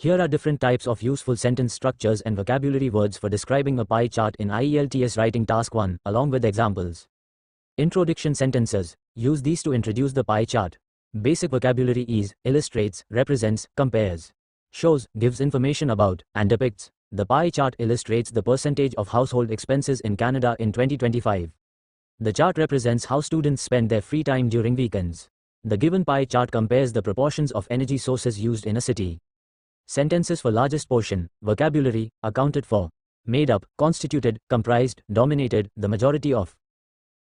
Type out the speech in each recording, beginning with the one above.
Here are different types of useful sentence structures and vocabulary words for describing a pie chart in IELTS writing task 1, along with examples. Introduction sentences. Use these to introduce the pie chart. Basic vocabulary is, illustrates, represents, compares, shows, gives information about, and depicts. The pie chart illustrates the percentage of household expenses in Canada in 2025. The chart represents how students spend their free time during weekends. The given pie chart compares the proportions of energy sources used in a city. Sentences for largest portion. Vocabulary, accounted for, made up, constituted, comprised, dominated, the majority of.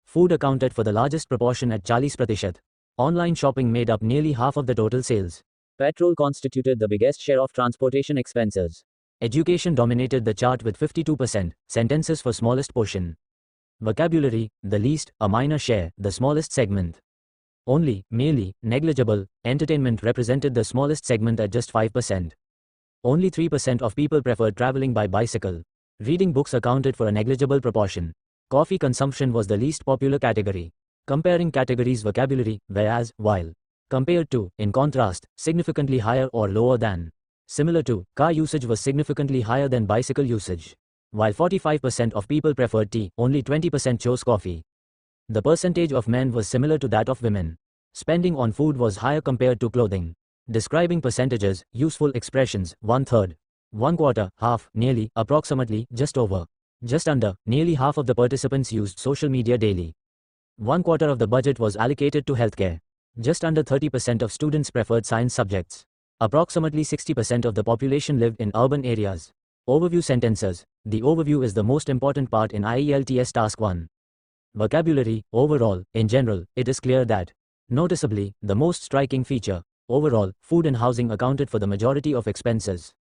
Food accounted for the largest proportion at 40%. Online shopping made up nearly half of the total sales. Petrol constituted the biggest share of transportation expenses. Education dominated the chart with 52%. Sentences for smallest portion. Vocabulary, the least, a minor share, the smallest segment. Only, merely, negligible. Entertainment represented the smallest segment at just 5%. Only 3% of people preferred traveling by bicycle. Reading books accounted for a negligible proportion. Coffee consumption was the least popular category. Comparing categories vocabulary, whereas, while. Compared to, in contrast, significantly higher or lower than. Similar to, car usage was significantly higher than bicycle usage. While 45% of people preferred tea, only 20% chose coffee. The percentage of men was similar to that of women. Spending on food was higher compared to clothing. Describing percentages, useful expressions, 1/3, 1/4, half, nearly, approximately, just over, just under. Nearly half of the participants used social media daily. 1/4 of the budget was allocated to healthcare. Just under 30% of students preferred science subjects. Approximately 60% of the population lived in urban areas. Overview sentences. The overview is the most important part in IELTS task 1. Vocabulary. Overall, in general, it is clear that, noticeably, the most striking feature, overall, food and housing accounted for the majority of expenses.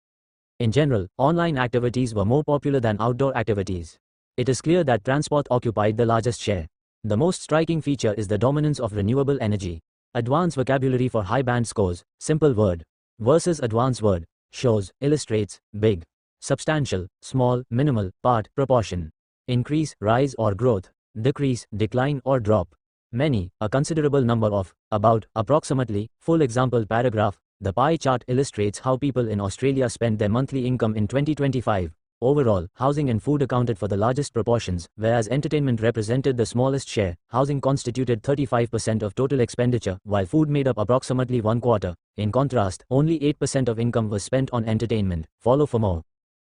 In general, online activities were more popular than outdoor activities. It is clear that transport occupied the largest share. The most striking feature is the dominance of renewable energy. Advanced vocabulary for high band scores. Simple word versus advanced word. Shows, illustrates, big, substantial, small, minimal, part, proportion. Increase, rise or growth. Decrease, decline or drop. Many, a considerable number of, about, approximately. Full example paragraph. The pie chart illustrates how people in Australia spend their monthly income in 2025. Overall, housing and food accounted for the largest proportions, whereas entertainment represented the smallest share. Housing constituted 35% of total expenditure, while food made up approximately 1/4. In contrast, only 8% of income was spent on entertainment. Follow for more.